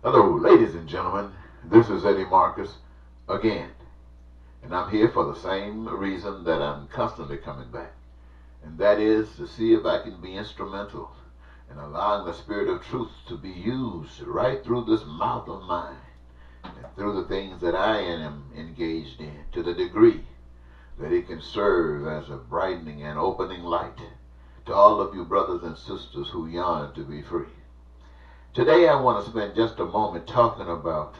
Hello, ladies and gentlemen. This is Eddie Marcus again, and I'm here for the same reason that I'm constantly coming back, and that is to see if I can be instrumental in allowing the Spirit of truth to be used right through this mouth of mine and through the things that I am engaged in to the degree that it can serve as a brightening and opening light to all of you brothers and sisters who yearn to be free. Today I want to spend just a moment talking about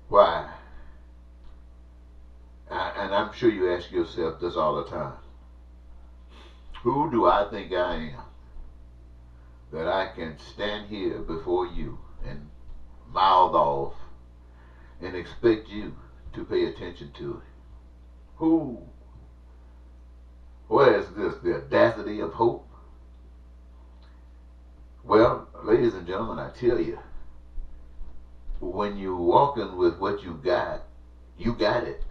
why, and I'm sure you ask yourself this all the time. Who do I think I am that I can stand here before you and mouth off and expect you to pay attention to it? Who? Where is this? The audacity of hope? Well, ladies and gentlemen, I tell you, when you're walking with what you got it.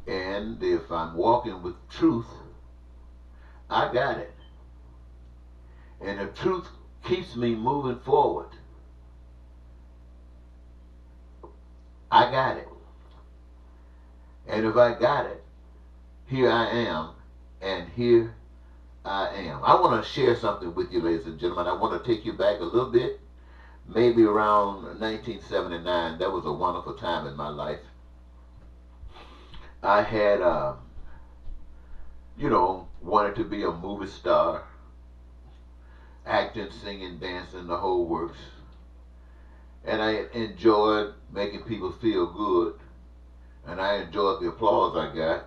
And if I'm walking with truth, I got it. And if truth keeps me moving forward, I got it. And if I got it, here I am, and here I am. I want to share something with you, ladies and gentlemen. I want to take you back a little bit, maybe around 1979. That was a wonderful time in my life. I had, wanted to be a movie star, acting, singing, dancing, the whole works. And I enjoyed making people feel good, and I enjoyed the applause I got.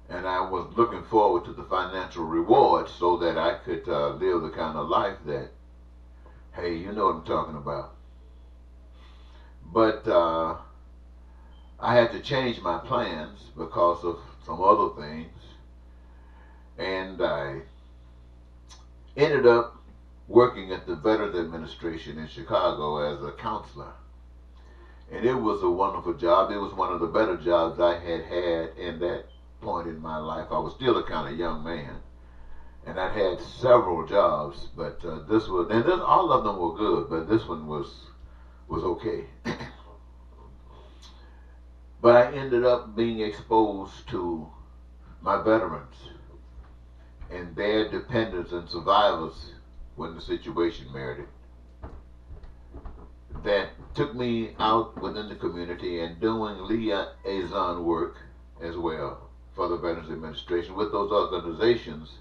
And I was looking forward to the financial reward so that I could live the kind of life that, hey, you know what I'm talking about. But I had to change my plans because of some other things. And I ended up working at the Veterans Administration in Chicago as a counselor. And it was a wonderful job. It was one of the better jobs I had had in that point in my life. I was still a kind of young man, and I'd had several jobs, but all of them were good, but this one was okay. But I ended up being exposed to my veterans and their dependents and survivors when the situation merited. That took me out within the community and doing liaison work as well for the Veterans Administration with those organizations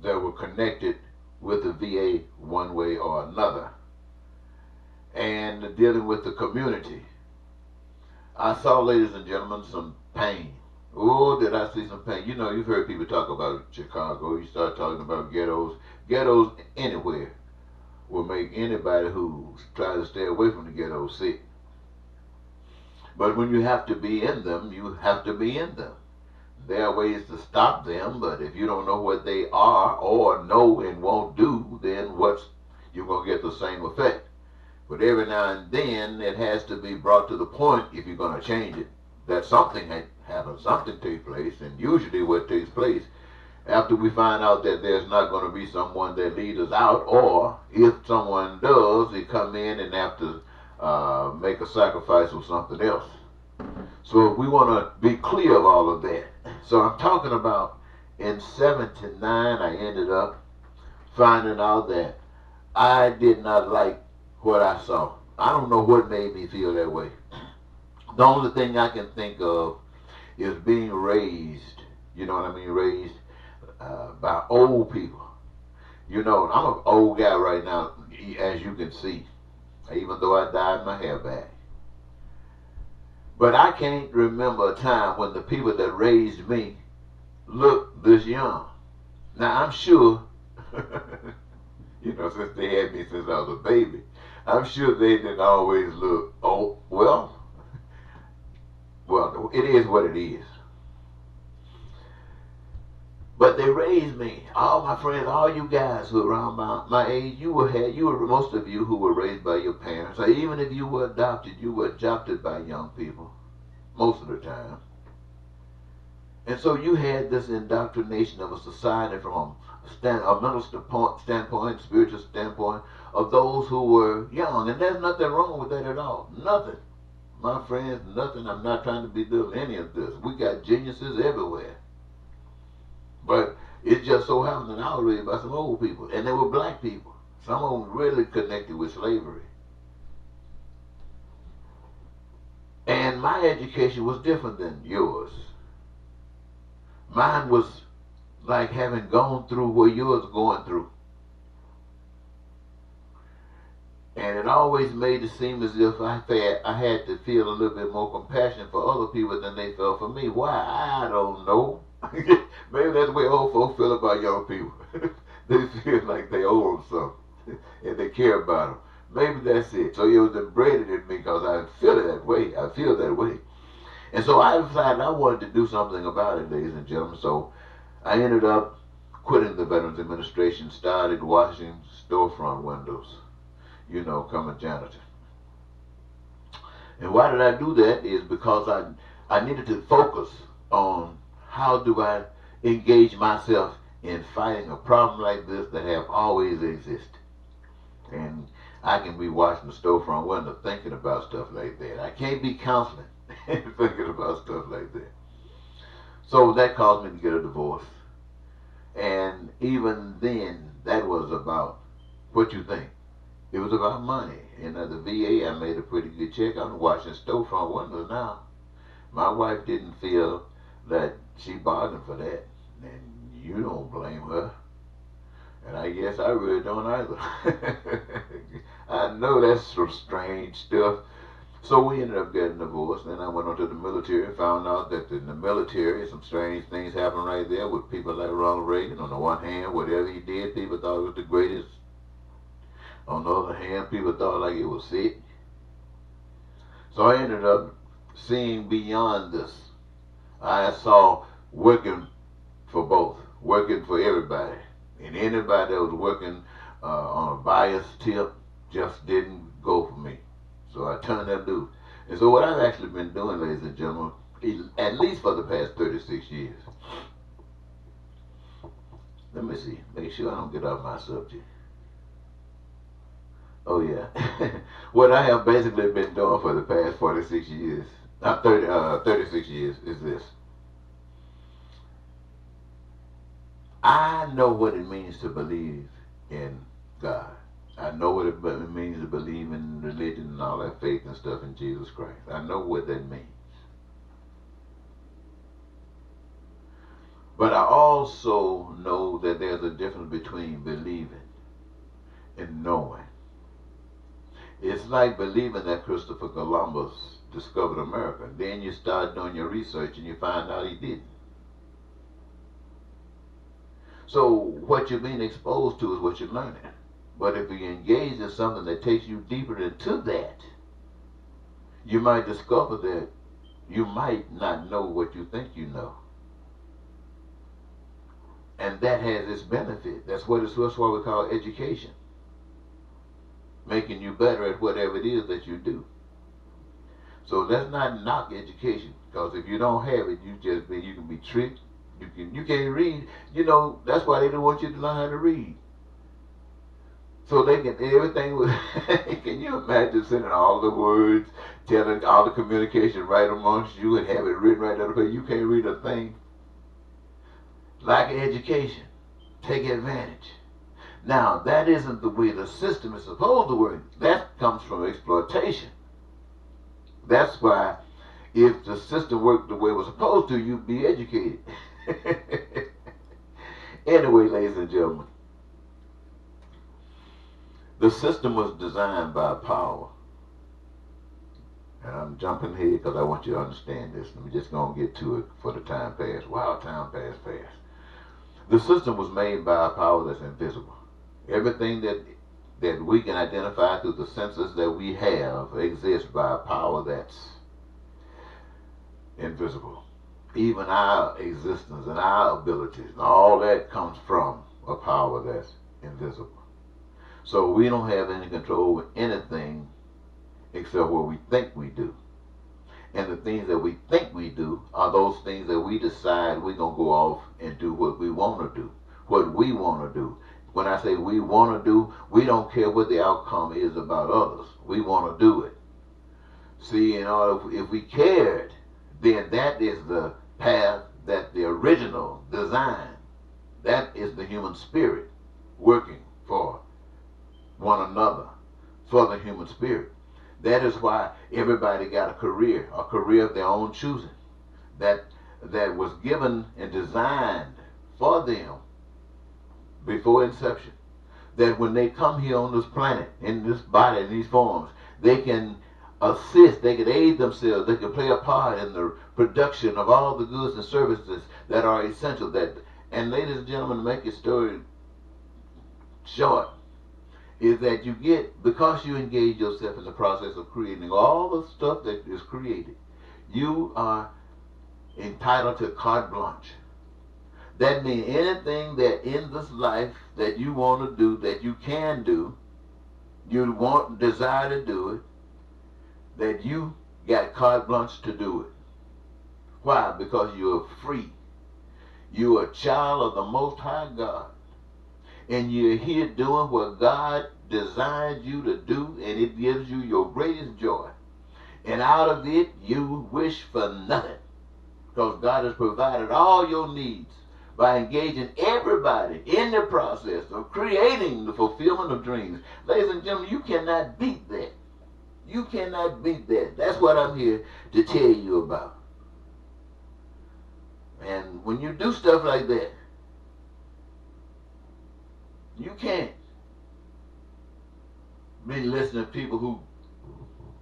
that were connected with the VA one way or another, and dealing with the community. I saw, ladies and gentlemen, some pain. Oh, did I see some pain? You know, you've heard people talk about Chicago. You start talking about ghettos. Ghettos anywhere will make anybody who tries to stay away from the ghetto sick. But when you have to be in them, you have to be in them. There are ways to stop them, but if you don't know what they are or know and won't do, then you're going to get the same effect. But every now and then, it has to be brought to the point, if you're going to change it, that something happens, something takes place, and usually what takes place after we find out that there's not going to be someone that leads us out, or if someone does, they come in and have to make a sacrifice of something else. So we want to be clear of all of that. So I'm talking about in 79, I ended up finding out that I did not like what I saw. I don't know what made me feel that way. The only thing I can think of is being raised, you know what I mean, raised by old people. You know, I'm an old guy right now, as you can see, even though I dyed my hair back. But I can't remember a time when the people that raised me looked this young. Now, I'm sure, since they had me since I was a baby, I'm sure they didn't always look, well, it is what it is. But they raised me. All my friends, all you guys who are around my age, you were most of you who were raised by your parents, or even if you were adopted by young people, most of the time. And so you had this indoctrination of a society from a mental standpoint, spiritual standpoint of those who were young, and there's nothing wrong with that at all. Nothing, my friends, nothing. I'm not trying to belittle any of this. We got geniuses everywhere, but it just so happened that I was raised by some old people, and they were black people. Some of them really connected with slavery. And my education was different than yours. Mine was like having gone through what yours are going through. And it always made it seem as if I had to feel a little bit more compassion for other people than they felt for me. Why? I don't know. Maybe that's the way old folks feel about young people. They feel like they owe them something and they care about them. Maybe that's it. So it was embedded in me because I feel it that way. I feel that way. And so I decided I wanted to do something about it, ladies and gentlemen. So I ended up quitting the Veterans Administration, started washing storefront windows, come a janitor. And why did I do that is because I needed to focus on how do I engage myself in fighting a problem like this that have always existed. And I can be watching the storefront window thinking about stuff like that. I can't be counseling thinking about stuff like that. So that caused me to get a divorce. And even then, that was about what you think. It was about money. And at the VA, I made a pretty good check. I'm watching storefront windows now. My wife didn't feel that she bargained for that. And you don't blame her. And I guess I really don't either. I know that's some strange stuff. So we ended up getting divorced. Then I went on to the military and found out that in the military, some strange things happened right there with people like Ronald Reagan. On the one hand, whatever he did, people thought it was the greatest. On the other hand, people thought like it was sick. So I ended up seeing beyond this. I saw working for both, working for everybody. And anybody that was working on a bias tip just didn't go for me. So I turned that loose. And so what I've actually been doing, ladies and gentlemen, at least for the past 36 years. Let me see. Make sure I don't get off my subject. Oh, yeah. What I have basically been doing for the past 46 years, 36 years, is this. I know what it means to believe in God. I know what it means to believe in religion and all that faith and stuff in Jesus Christ. I know what that means. But I also know that there's a difference between believing and knowing. It's like believing that Christopher Columbus discovered America. Then you start doing your research and you find out he didn't. So what you're being exposed to is what you're learning. But if you engage in something that takes you deeper into that, you might discover that you might not know what you think you know. And that has its benefit. That's what we call education. Making you better at whatever it is that you do. So let's not knock education, because if you don't have it, you can be tricked. You can't read. That's why they don't want you to learn how to read. So they can everything. Can you imagine sending all the words, telling all the communication right amongst you, and have it written right there? But you can't read a thing. Lack of education. Take advantage. Now, that isn't the way the system is supposed to work. That comes from exploitation. That's why if the system worked the way it was supposed to, you'd be educated. Anyway, ladies and gentlemen, the system was designed by power. And I'm jumping ahead because I want you to understand this. Let me just go and get to it for the time pass. Wow, time passed fast. The system was made by a power that's invisible. Everything that we can identify through the senses that we have exists by a power that's invisible. Even our existence and our abilities, all that comes from a power that's invisible. So we don't have any control over anything except what we think we do. And the things that we think we do are those things that we decide we're going to go off and do what we want to do. what we want to do. When I say we want to do, we don't care what the outcome is about others. We want to do it. See, if we cared, then that is the path that the original design, that is the human spirit working for one another, for the human spirit. That is why everybody got a career of their own choosing, that was given and designed for them before inception. That when they come here on this planet, in this body, in these forms, they can assist, they can aid themselves, they can play a part in the production of all the goods and services that are essential. And ladies and gentlemen, to make your story short, is that you get, because you engage yourself in the process of creating all the stuff that is created, you are entitled to carte blanche. That means anything that in this life that you want to do, that you can do, you want, desire to do it, that you got carte blanche to do it. Why? Because you're free. You're a child of the Most High God. And you're here doing what God designed you to do, and it gives you your greatest joy. And out of it, you wish for nothing, because God has provided all your needs by engaging everybody in the process of creating the fulfillment of dreams. Ladies and gentlemen, you cannot beat that. You cannot beat that. That's what I'm here to tell you about. And when you do stuff like that, you can't be listening to people who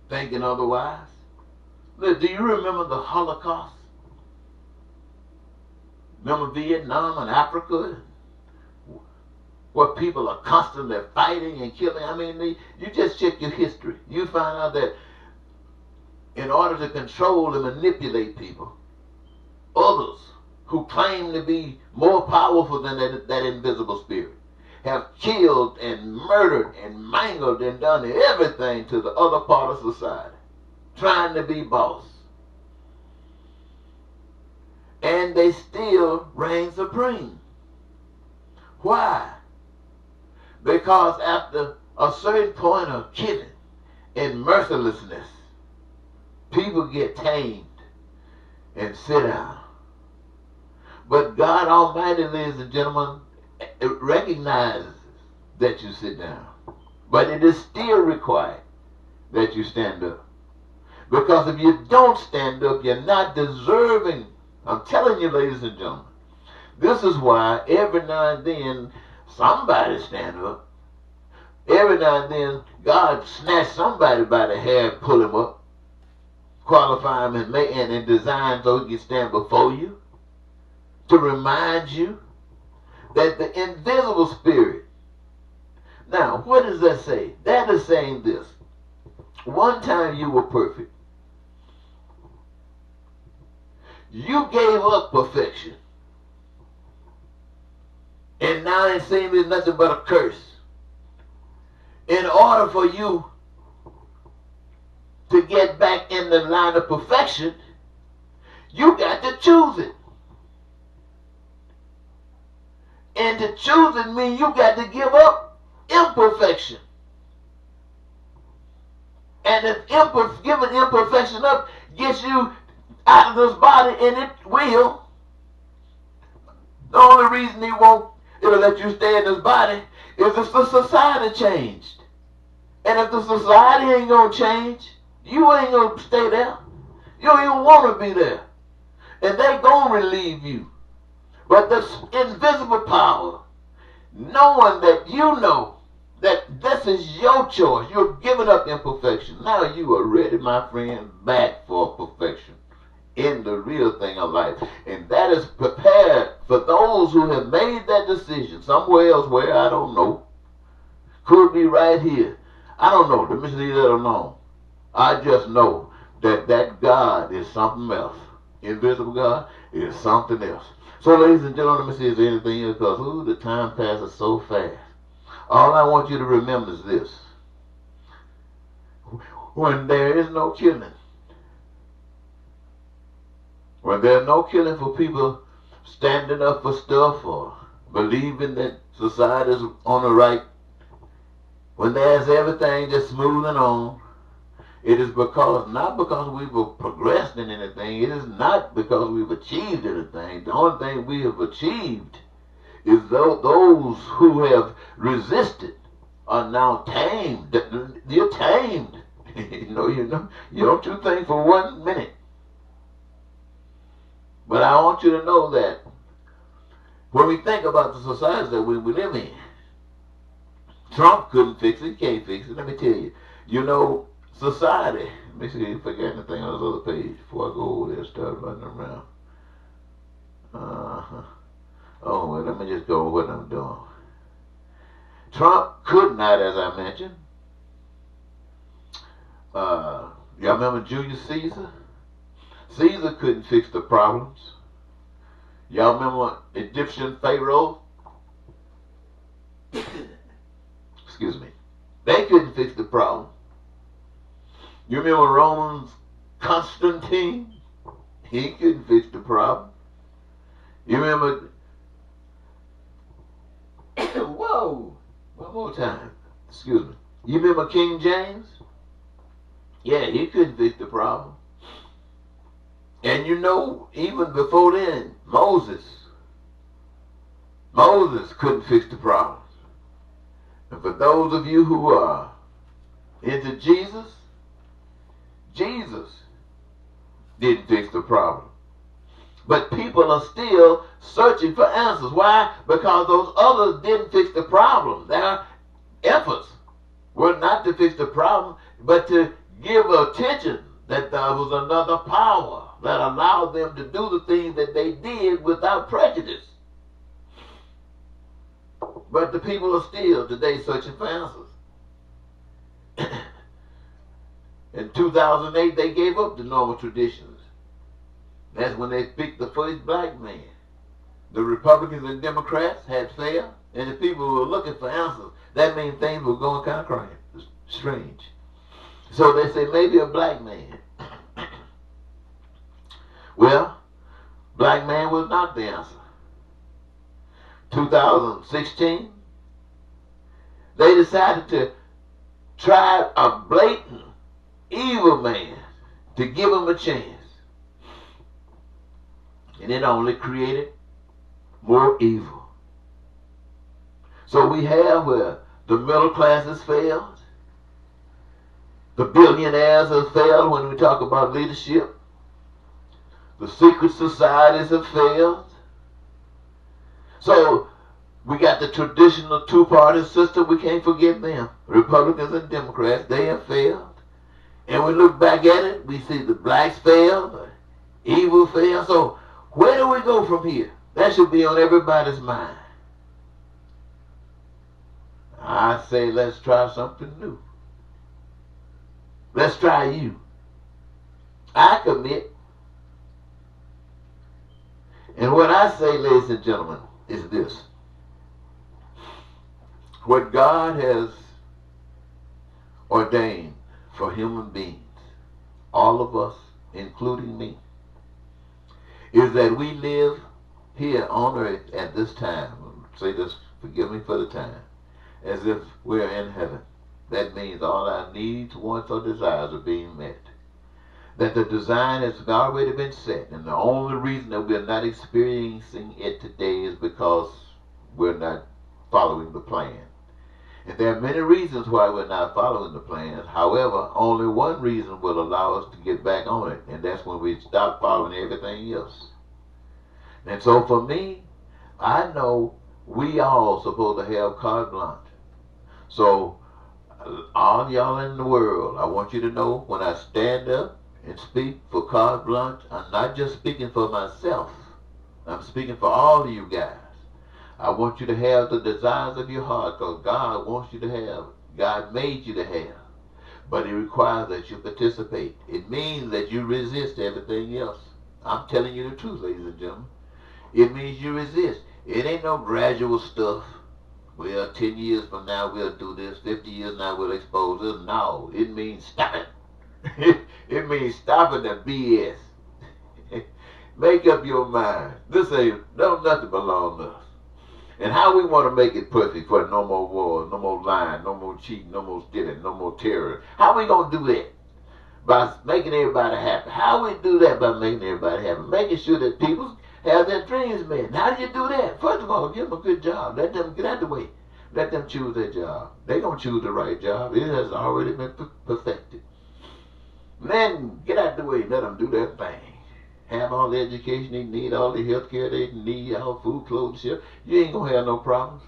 thinking otherwise. Look, do you remember the Holocaust? Remember Vietnam and Africa, where people are constantly fighting and killing? I mean, you just check your history. You find out that in order to control and manipulate people, others who claim to be more powerful than that invisible spirit have killed and murdered and mangled and done everything to the other part of society, trying to be boss. And they still reign supreme. Why? Because after a certain point of killing and mercilessness, people get tamed and sit down. But God Almighty, ladies and gentlemen, recognizes that you sit down. But it is still required that you stand up. Because if you don't stand up, you're not deserving. I'm telling you, ladies and gentlemen, this is why every now and then somebody stand up. Every now and then God snatch somebody by the hair and pull him up, qualify him and design so he can stand before you, to remind you that the invisible spirit. Now, what does that say? That is saying this. One time you were perfect. You gave up perfection. And now it seems it's nothing but a curse. In order for you to get back in the line of perfection, you got to choose it. And to choose it means you got to give up imperfection. And if giving imperfection up gets you out of this body, and it will, the only reason it'll let you stay in this body is if the society changed. And if the society ain't going to change, you ain't going to stay there. You don't even want to be there. And they going to relieve you. But this invisible power, knowing that you know that this is your choice, you're giving up imperfection. Now you are ready, my friend, back for perfection in the real thing of life. And that is prepared for those who have made that decision somewhere else, where I don't know. Could be right here. I don't know. Let me leave that alone. I just know that God is something else. Invisible God is something else. So, ladies and gentlemen, let me see if there's anything else, because the time passes so fast. All I want you to remember is this. When there is no killing, when there's no killing for people standing up for stuff or believing that society is on the right, when there's everything just smoothing on, it is because, not because we've progressed in anything, it is not because we've achieved anything. The only thing we have achieved is those who have resisted are now tamed. You're tamed. You don't do things for 1 minute. But I want you to know that when we think about the society that we live in, Trump couldn't fix it, can't fix it. Let me tell you. Society. Let me see if I got anything on this other page before I go over there and start running around. Oh, well, let me just go over what I'm doing. Trump could not, as I mentioned. Y'all remember Julius Caesar? Caesar couldn't fix the problems. Y'all remember Egyptian Pharaoh? Excuse me. They couldn't fix the problem. You remember Romans Constantine? He couldn't fix the problem. You remember... Whoa! One more time. Excuse me. You remember King James? Yeah, he couldn't fix the problem. And even before then, Moses couldn't fix the problem. And for those of you who are into Jesus didn't fix the problem. But people are still searching for answers. Why? Because those others didn't fix the problem. Their efforts were not to fix the problem, but to give attention that there was another power that allowed them to do the things that they did without prejudice. But the people are still today searching for answers. In 2008, they gave up the normal traditions. That's when they picked the first black man. The Republicans and Democrats had failed, and the people were looking for answers. That means things were going kind of crazy, strange. So they say maybe a black man. Well, black man was not the answer. 2016, they decided to try a blatant evil man to give him a chance. And it only created more evil. So we have where the middle class has failed. The billionaires have failed when we talk about leadership. The secret societies have failed. So we got the traditional two-party system. We can't forget them. Republicans and Democrats, they have failed. And we look back at it, we see the blacks failed, evil failed. So where do we go from here? That should be on everybody's mind. I say let's try something new. Let's try you. I commit. And what I say, ladies and gentlemen, is this. What God has ordained for human beings, all of us, including me, is that we live here on earth at this time. Say this, forgive me for the time, as if we're in heaven. That means all our needs, wants, or desires are being met. That the design has already been set, and the only reason that we're not experiencing it today is because we're not following the plan. And there are many reasons why we're not following the plan. However, only one reason will allow us to get back on it, and that's when we stop following everything else. And so for me, I know we all supposed to have carte blanche. So all y'all in the world, I want you to know when I stand up and speak for carte blanche, I'm not just speaking for myself. I'm speaking for all of you guys. I want you to have the desires of your heart, because God wants you to have. God made you to have. But it requires that you participate. It means that you resist everything else. I'm telling you the truth, ladies and gentlemen. It means you resist. It ain't no gradual stuff. Well, 10 years from now we'll do this. 50 years now we'll expose this. No, it means stop it. It means stopping the BS. Make up your mind. This ain't, nothing belongs to us. And how we want to make it perfect for no more wars, no more lying, no more cheating, no more stealing, no more terror. How we going to do that? By making everybody happy. How we do that? By making everybody happy. Making sure that people have their dreams met. How do you do that? First of all, give them a good job. Let them get out the way. Let them choose their job. They're going to choose the right job. It has already been perfected. Then get out the way. Let them do their thing. Have all the education they need, all the health care they need, all food, clothes, shit. You ain't going to have no problems.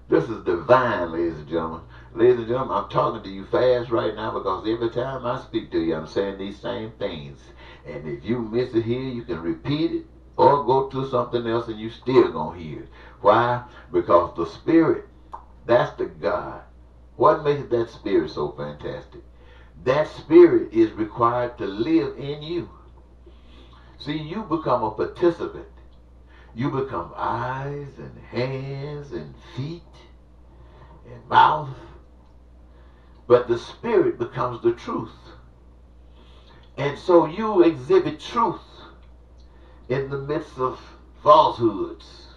This is divine, ladies and gentlemen. Ladies and gentlemen, I'm talking to you fast right now because every time I speak to you, I'm saying these same things. And if you miss it here, you can repeat it or go to something else and you still going to hear it. Why? Because the Spirit, that's the God. What makes that Spirit so fantastic? That Spirit is required to live in you. See, you become a participant. You become eyes and hands and feet and mouth. But the Spirit becomes the truth. And so you exhibit truth in the midst of falsehoods,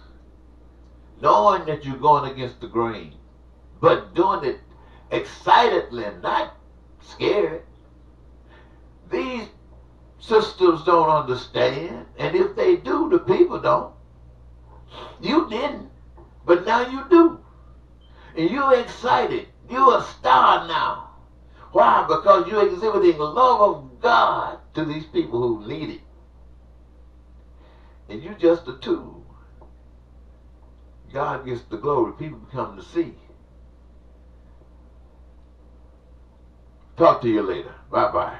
knowing that you're going against the grain, but doing it excitedly and not scared. These systems don't understand, and if they do, the people don't. You didn't, but now you do. And you're excited. You're a star now. Why? Because you're exhibiting the love of God to these people who need it. And you're just a tool. God gets the glory. People come to see. Talk to you later. Bye-bye.